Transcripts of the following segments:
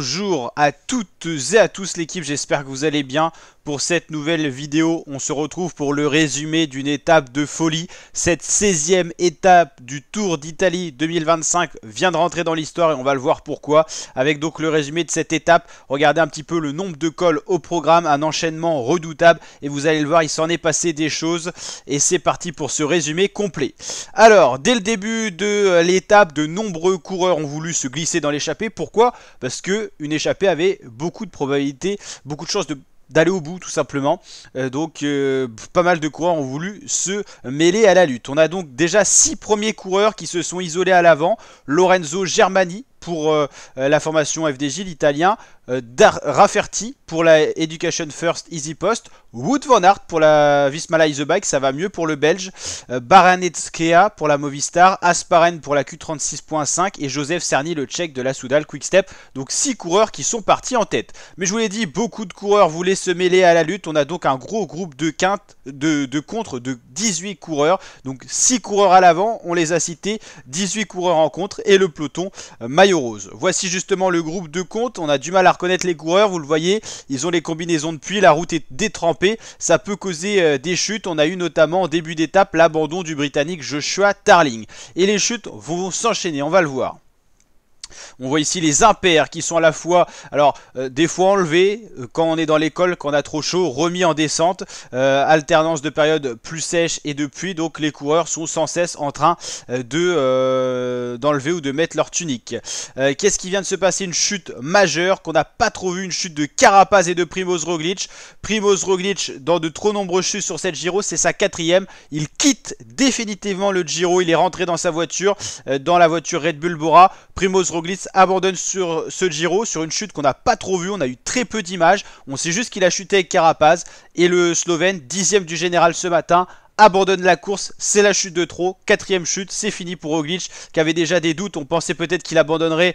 Bonjour à toutes et à tous l'équipe, j'espère que vous allez bien. Pour cette nouvelle vidéo, on se retrouve pour le résumé d'une étape de folie. Cette 16e étape du Tour d'Italie 2025 vient de rentrer dans l'histoire et on va le voir pourquoi. Avec donc le résumé de cette étape, regardez un petit peu le nombre de cols au programme, un enchaînement redoutable. Et vous allez le voir, il s'en est passé des choses. Et c'est parti pour ce résumé complet. Alors, dès le début de l'étape, de nombreux coureurs ont voulu se glisser dans l'échappée. Pourquoi? Parce que une échappée avait beaucoup de probabilités, beaucoup de chances d'aller au bout tout simplement. Donc pas mal de coureurs ont voulu se mêler à la lutte. On a donc déjà 6 premiers coureurs qui se sont isolés à l'avant. Lorenzo Germani pour la formation FDJ, l'italien. Rafferty pour la Education First Easy Post. Wout van Aert pour la Visma Lease Bike, ça va mieux pour le Belge. Baranetskea pour la Movistar. Asparen pour la Q36.5 et Joseph Cerny, le Tchèque de la Soudal Quick-Step. Donc 6 coureurs qui sont partis en tête. Mais je vous l'ai dit, beaucoup de coureurs voulaient se mêler à la lutte. On a donc un gros groupe de contre de 18 coureurs. Donc 6 coureurs à l'avant, on les a cités, 18 coureurs en contre et le peloton maillot rose. Voici justement le groupe de contre. On a du mal à reconnaître les coureurs, vous le voyez, ils ont les combinaisons de pluie, la route est détrempée, ça peut causer des chutes. On a eu notamment en début d'étape l'abandon du Britannique Joshua Tarling. Et les chutes vont s'enchaîner, on va le voir. On voit ici les impairs qui sont à la fois, alors des fois enlevés quand on est dans l'école, quand on a trop chaud, remis en descente, alternance de périodes plus sèches et de pluie, donc les coureurs sont sans cesse en train d'enlever ou de mettre leur tunique. Qu'est-ce qui vient de se passer? Une chute majeure qu'on n'a pas trop vu, une chute de Carapaz et de Primož Roglič. Primož Roglič dans de trop nombreuses chutes sur cette Giro, c'est sa 4e, il quitte définitivement le Giro, il est rentré dans sa voiture, dans la voiture Red Bull Bora. Primož Roglič abandonne sur ce Giro, sur une chute qu'on n'a pas trop vue, on a eu très peu d'images, on sait juste qu'il a chuté avec Carapaz, et le Slovène, 10e du général ce matin, abandonne la course, c'est la chute de trop, 4e chute, c'est fini pour Roglič, qui avait déjà des doutes, on pensait peut-être qu'il abandonnerait,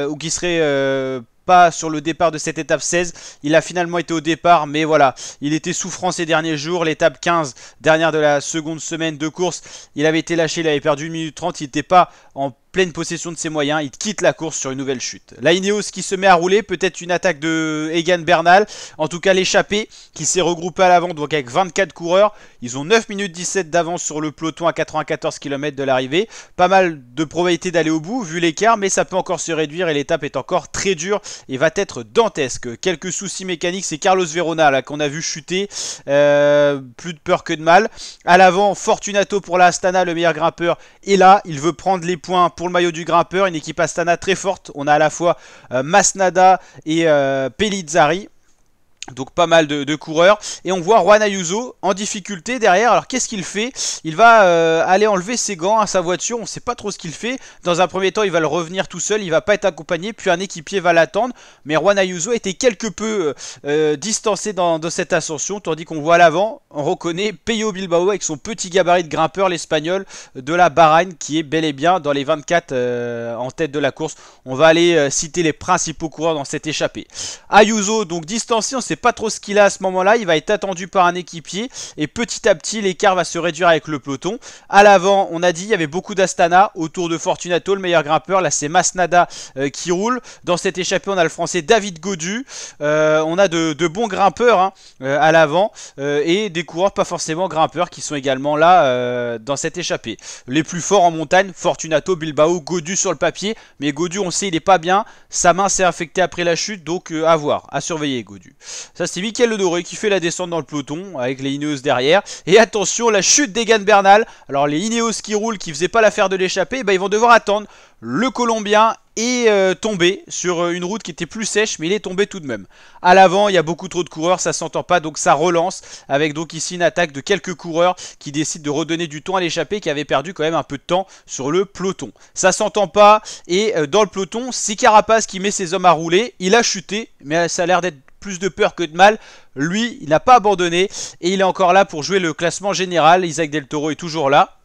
ou qu'il serait... pas sur le départ de cette étape 16, il a finalement été au départ, mais voilà, il était souffrant ces derniers jours. L'étape 15, dernière de la seconde semaine de course, il avait été lâché, il avait perdu 1 minute 30, il n'était pas en pleine possession de ses moyens, il quitte la course sur une nouvelle chute. La Ineos qui se met à rouler, peut-être une attaque de Egan Bernal, en tout cas l'échappée qui s'est regroupée à l'avant, donc avec 24 coureurs, ils ont 9 minutes 17 d'avance sur le peloton à 94 km de l'arrivée, pas mal de probabilité d'aller au bout vu l'écart, mais ça peut encore se réduire et l'étape est encore très dure et va être dantesque. Quelques soucis mécaniques, c'est Carlos Verona là qu'on a vu chuter, plus de peur que de mal. À l'avant, Fortunato pour la Astana, le meilleur grimpeur, et là il veut prendre les points pour le maillot du grimpeur, une équipe Astana très forte. On a à la fois Masnada et Pellizzari. Donc pas mal de coureurs. Et on voit Juan Ayuso en difficulté derrière. Alors qu'est-ce qu'il fait? Il va aller enlever ses gants à sa voiture. On ne sait pas trop ce qu'il fait. Dans un premier temps il va le revenir tout seul. Il va pas être accompagné. Puis un équipier va l'attendre. Mais Juan Ayuso était quelque peu distancé dans cette ascension. Tandis qu'on voit à l'avant, on reconnaît Pello Bilbao avec son petit gabarit de grimpeur, l'Espagnol de la Bahreïn, qui est bel et bien dans les 24 en tête de la course. On va aller citer les principaux coureurs dans cette échappée. Ayuso donc distancé. On sait pas trop ce qu'il a à ce moment-là, il va être attendu par un équipier et petit à petit l'écart va se réduire avec le peloton. À l'avant, on a dit, il y avait beaucoup d'Astana autour de Fortunato, le meilleur grimpeur. Là c'est Masnada qui roule. Dans cette échappée on a le français David Gaudu, on a de bons grimpeurs hein, à l'avant et des coureurs pas forcément grimpeurs qui sont également là dans cette échappée. Les plus forts en montagne, Fortunato, Bilbao, Gaudu sur le papier, mais Gaudu on sait il est pas bien, sa main s'est infectée après la chute, donc à voir, à surveiller Gaudu. Ça c'est Mikel Le Doré qui fait la descente dans le peloton avec les Ineos derrière. Et attention, la chute d'Egan Bernal. Alors les Ineos qui roulent, qui faisaient pas l'affaire de l'échappée, ils vont devoir attendre. Le Colombien est tombé sur une route qui était plus sèche, mais il est tombé tout de même. À l'avant, il y a beaucoup trop de coureurs, ça s'entend pas, donc ça relance. Avec donc ici une attaque de quelques coureurs qui décident de redonner du temps à l'échappée, qui avait perdu quand même un peu de temps sur le peloton. Ça s'entend pas, et dans le peloton, c'est Carapaz qui met ses hommes à rouler. Il a chuté, mais ça a l'air d'être plus de peur que de mal. Lui, il n'a pas abandonné et il est encore là pour jouer le classement général. Isaac Del Toro est toujours là.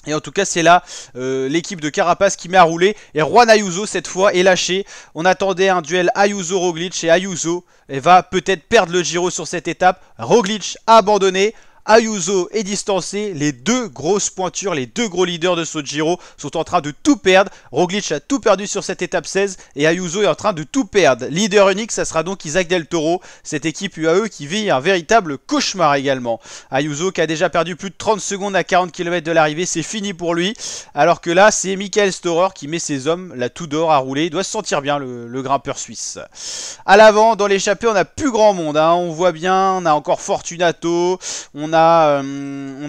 Et en tout cas c'est là l'équipe de Carapaz qui met à rouler. Et Juan Ayuso cette fois est lâché. On attendait un duel Ayuso-Roglič et Ayuso va peut-être perdre le Giro sur cette étape. Roglič a abandonné. Ayuso est distancé, les deux grosses pointures, les deux gros leaders de ce Giro sont en train de tout perdre. Roglic a tout perdu sur cette étape 16 et Ayuso est en train de tout perdre. Leader unique, ça sera donc Isaac Del Toro, cette équipe UAE qui vit un véritable cauchemar également. Ayuso qui a déjà perdu plus de 30 secondes à 40 km de l'arrivée, c'est fini pour lui. Alors que là, c'est Michael Storer qui met ses hommes, la Tudor à rouler. Il doit se sentir bien, le grimpeur suisse. À l'avant, dans l'échappée, on n'a plus grand monde. Hein. On voit bien, on a encore Fortunato, on a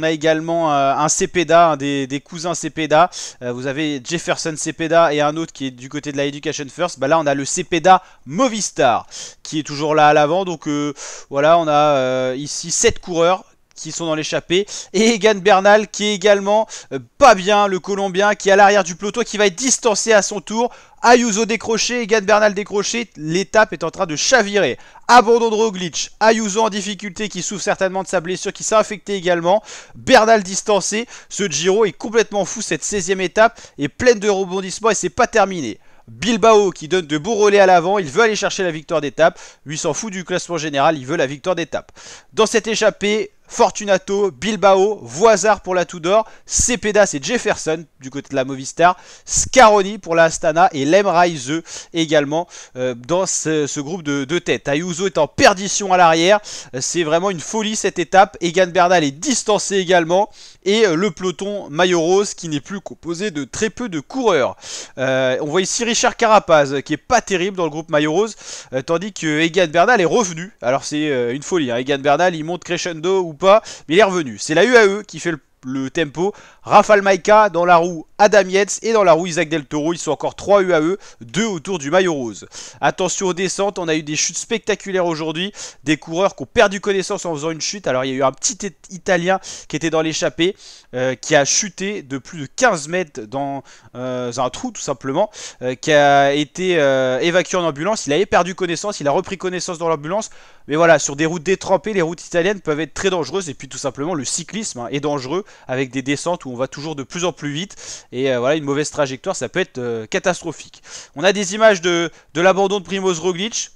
également un Cepeda, un des cousins Cepeda. Vous avez Jefferson Cepeda et un autre qui est du côté de la Education First. Bah là, on a le Cepeda Movistar qui est toujours là à l'avant. Donc voilà, on a ici 7 coureurs qui sont dans l'échappée, et Egan Bernal qui est également pas bien, le Colombien qui est à l'arrière du peloton, qui va être distancé à son tour. Ayuso décroché, Egan Bernal décroché, l'étape est en train de chavirer. Abandon de Roglic, Ayuso en difficulté qui souffre certainement de sa blessure, qui s'est infecté également. Bernal distancé, ce Giro est complètement fou, cette 16e étape est pleine de rebondissements et c'est pas terminé. Bilbao qui donne de beaux relais à l'avant, il veut aller chercher la victoire d'étape, lui s'en fout du classement général, il veut la victoire d'étape. Dans cette échappée, Fortunato, Bilbao, Voisard pour la Tudor, Cepeda c'est Jefferson du côté de la Movistar, Scaroni pour la Astana et Lem Raise également dans ce groupe de tête. Ayuso est en perdition à l'arrière, c'est vraiment une folie cette étape. Egan Bernal est distancé également et le peloton maillot rose qui n'est plus composé de très peu de coureurs. On voit ici Richard Carapaz qui est pas terrible dans le groupe maillot rose, tandis que Egan Bernal est revenu. Alors c'est une folie, hein. Egan Bernal il monte crescendo ou pas, mais il est revenu. C'est la UAE qui fait le tempo. Rafal Maika dans la roue Adam Yates et dans la roue Isaac Del Toro. Ils sont encore 3 UAE, 2 autour du maillot rose. Attention aux descentes, on a eu des chutes spectaculaires aujourd'hui. Des coureurs qui ont perdu connaissance en faisant une chute. Alors il y a eu un petit Italien qui était dans l'échappée, qui a chuté de plus de 15 mètres dans un trou tout simplement, qui a été évacué en ambulance. Il avait perdu connaissance, il a repris connaissance dans l'ambulance. Mais voilà, sur des routes détrempées, les routes italiennes peuvent être très dangereuses. Et puis tout simplement le cyclisme est dangereux avec des descentes où on va toujours de plus en plus vite. Et voilà, une mauvaise trajectoire, ça peut être catastrophique. On a des images de l'abandon de Primoz Roglic.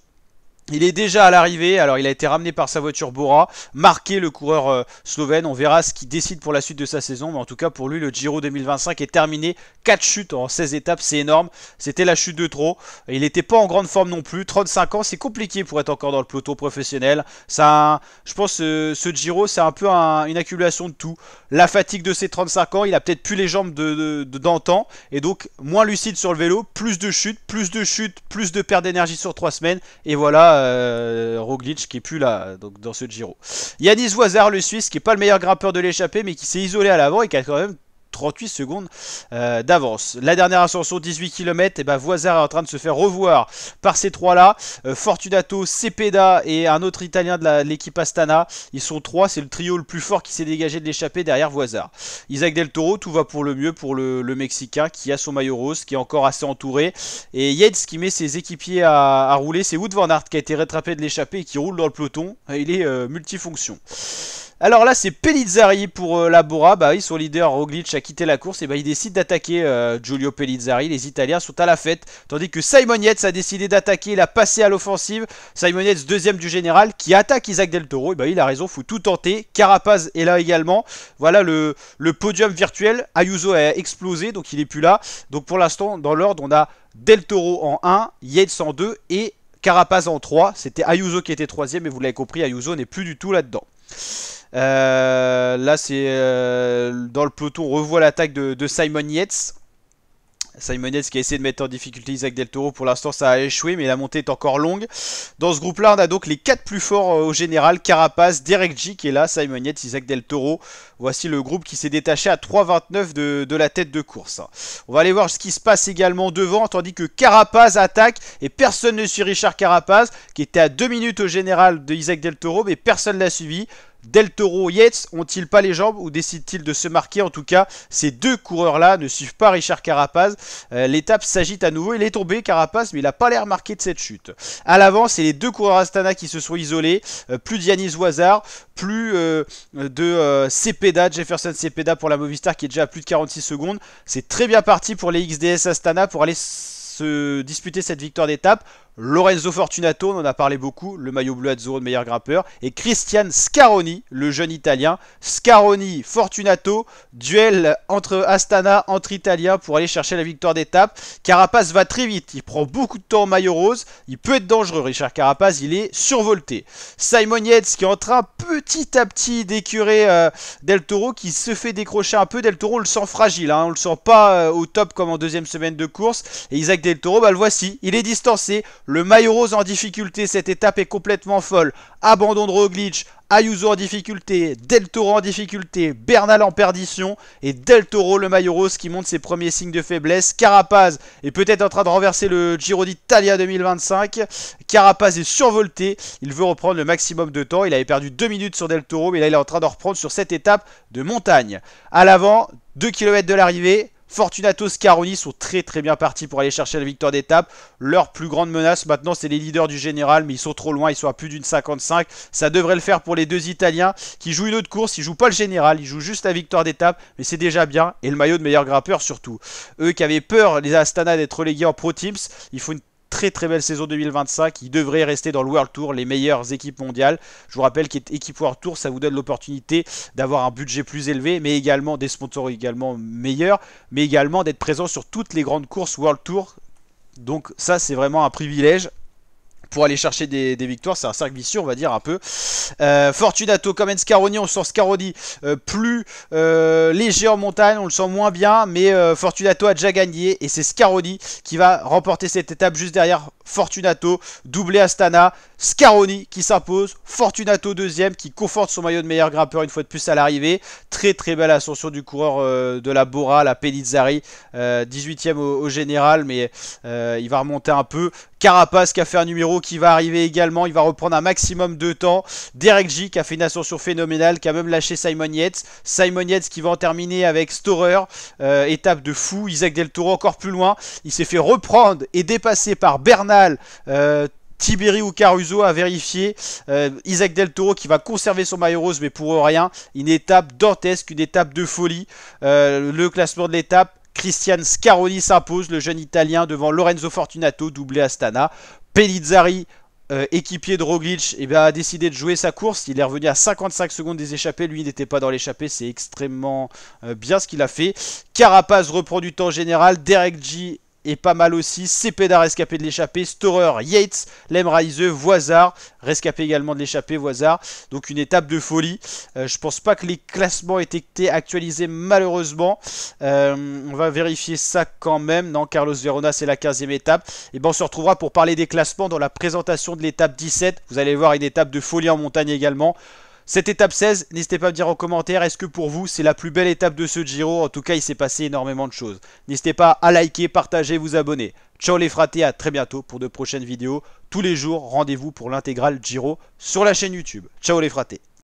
Il est déjà à l'arrivée, alors il a été ramené par sa voiture Bora, marqué le coureur slovène, on verra ce qu'il décide pour la suite de sa saison, mais en tout cas pour lui le Giro 2025 est terminé, 4 chutes en 16 étapes, c'est énorme, c'était la chute de trop, il n'était pas en grande forme non plus, 35 ans, c'est compliqué pour être encore dans le peloton professionnel, ça, je pense ce Giro c'est un peu une accumulation de tout, la fatigue de ses 35 ans, il a peut-être plus les jambes d'antan, et donc moins lucide sur le vélo, plus de chutes, plus de perte d'énergie sur 3 semaines, et voilà, Roglic qui est plus là donc, dans ce Giro. Yanis Voisard le Suisse qui est pas le meilleur grimpeur de l'échappée mais qui s'est isolé à l'avant et qui a quand même 38 secondes d'avance. La dernière ascension 18 km, et ben Voisard est en train de se faire revoir par ces trois là. Fortunato, Cepeda et un autre italien de l'équipe Astana. Ils sont 3, c'est le trio le plus fort qui s'est dégagé de l'échappée derrière Voisard. Isaac Del Toro, tout va pour le mieux pour le Mexicain qui a son maillot rose, qui est encore assez entouré. Et Yates qui met ses équipiers à rouler, c'est Wout van Aert qui a été rattrapé de l'échappée et qui roule dans le peloton. Il est multifonction. Alors là c'est Pellizzari pour la Bora, bah oui son leader Roglic a quitté la course et bah il décide d'attaquer Giulio Pellizzari, les Italiens sont à la fête, tandis que Simon Yates a décidé d'attaquer, il a passé à l'offensive, Simon Yates deuxième du général qui attaque Isaac Del Toro, et bah il a raison, faut tout tenter, Carapaz est là également, voilà le podium virtuel, Ayuso a explosé donc il est plus là, donc pour l'instant dans l'ordre on a Del Toro en 1, Yates en 2 et Carapaz en 3, c'était Ayuso qui était 3ème mais vous l'avez compris Ayuso n'est plus du tout là-dedans. Là c'est dans le peloton on revoit l'attaque de Simon Yates. Simon Yates qui a essayé de mettre en difficulté Isaac Del Toro, pour l'instant ça a échoué mais la montée est encore longue. Dans ce groupe là on a donc les 4 plus forts au général, Carapaz, Derek G qui est là, Simon Yates, Isaac Del Toro. Voici le groupe qui s'est détaché à 3,29 de la tête de course. On va aller voir ce qui se passe également devant, tandis que Carapaz attaque et personne ne suit Richard Carapaz qui était à 2 minutes au général de Isaac Del Toro mais personne l'a suivi. Del Toro, Yates, ont-ils pas les jambes ou décident-ils de se marquer? En tout cas, ces deux coureurs-là ne suivent pas Richard Carapaz. L'étape s'agite à nouveau. Il est tombé, Carapaz, mais il n'a pas l'air marqué de cette chute. À l'avant, c'est les deux coureurs Astana qui se sont isolés. Plus de Yanis Voisard, plus de Cepeda, Jefferson Cepeda pour la Movistar qui est déjà à plus de 46 secondes. C'est très bien parti pour les XDS Astana pour aller se disputer cette victoire d'étape. Lorenzo Fortunato, on en a parlé beaucoup, le maillot bleu Azzurro de meilleur grimpeur, et Christian Scaroni, le jeune italien. Scaroni, Fortunato, duel entre Astana, entre Italiens pour aller chercher la victoire d'étape. Carapaz va très vite, il prend beaucoup de temps au maillot rose, il peut être dangereux, Richard Carapaz, il est survolté. Simon Yates qui est en train petit à petit d'écurer Del Toro, qui se fait décrocher un peu. Del Toro, on le sent fragile, hein, on le sent pas au top comme en deuxième semaine de course. Et Isaac Del Toro, bah le voici, il est distancé. Le maillot rose en difficulté, cette étape est complètement folle. Abandon de Roglic, Ayuso en difficulté, Del Toro en difficulté, Bernal en perdition et Del Toro, le maillot rose, qui montre ses premiers signes de faiblesse. Carapaz est peut-être en train de renverser le Giro d'Italia 2025. Carapaz est survolté, il veut reprendre le maximum de temps. Il avait perdu 2 minutes sur Del Toro, mais là il est en train de reprendre sur cette étape de montagne. À l'avant, 2 km de l'arrivée. Fortunato, Scaroni sont très bien partis pour aller chercher la victoire d'étape. Leur plus grande menace maintenant, c'est les leaders du général, mais ils sont trop loin, ils sont à plus d'une 55. Ça devrait le faire pour les deux Italiens qui jouent une autre course. Ils jouent pas le général, ils jouent juste la victoire d'étape, mais c'est déjà bien. Et le maillot de meilleur grimpeur surtout. Eux qui avaient peur, les Astana, d'être relégués en Pro Teams, il faut une très belle saison 2025. Ils devraient rester dans le World Tour, les meilleures équipes mondiales. Je vous rappelle qu'équipe World Tour, ça vous donne l'opportunité d'avoir un budget plus élevé, mais également des sponsors également meilleurs, mais également d'être présent sur toutes les grandes courses World Tour. Donc ça, c'est vraiment un privilège pour aller chercher des victoires. C'est un cercle vicieux, on va dire un peu. Fortunato, comme Scaroni, on sent Scaroni plus léger en montagne, on le sent moins bien, mais Fortunato a déjà gagné et c'est Scaroni qui va remporter cette étape juste derrière Fortunato, doublé Astana. Scaroni qui s'impose, Fortunato deuxième qui conforte son maillot de meilleur grimpeur une fois de plus à l'arrivée. Très belle ascension du coureur de la Bora, la Pellizzari, 18ème au général, mais il va remonter un peu. Carapaz qui a fait un numéro, qui va arriver également, il va reprendre un maximum de temps. Derek J qui a fait une ascension phénoménale, qui a même lâché Simon Yates. Simon Yates qui va en terminer avec Storer, étape de fou. Isaac Del Toro encore plus loin, il s'est fait reprendre et dépasser par Bernal, Tiberi ou Caruso à vérifier. Isaac Del Toro qui va conserver son maillot rose, mais pour rien. Une étape dantesque, une étape de folie. Le classement de l'étape, Christian Scaroni s'impose, le jeune italien, devant Lorenzo Fortunato, doublé Astana. Pellizzari, équipier de Roglic, a décidé de jouer sa course. Il est revenu à 55 secondes des échappées. Lui, il n'était pas dans l'échappée. C'est extrêmement bien ce qu'il a fait. Carapaz reprend du temps général. Derek J est pas mal aussi. Cepeda rescapé de l'échappée. Storer, Yates, Lemraise, Voisard rescapé également de l'échappée. Voisard. Donc une étape de folie. Je pense pas que les classements aient été actualisés malheureusement. On va vérifier ça quand même. Non, Carlos Verona, c'est la 15e étape. Et ben on se retrouvera pour parler des classements dans la présentation de l'étape 17. Vous allez voir une étape de folie en montagne également. Cette étape 16, n'hésitez pas à me dire en commentaire, est-ce que pour vous c'est la plus belle étape de ce Giro? En tout cas, il s'est passé énormément de choses. N'hésitez pas à liker, partager, vous abonner. Ciao les fratés, à très bientôt pour de prochaines vidéos. Tous les jours, rendez-vous pour l'intégrale Giro sur la chaîne YouTube. Ciao les fratés.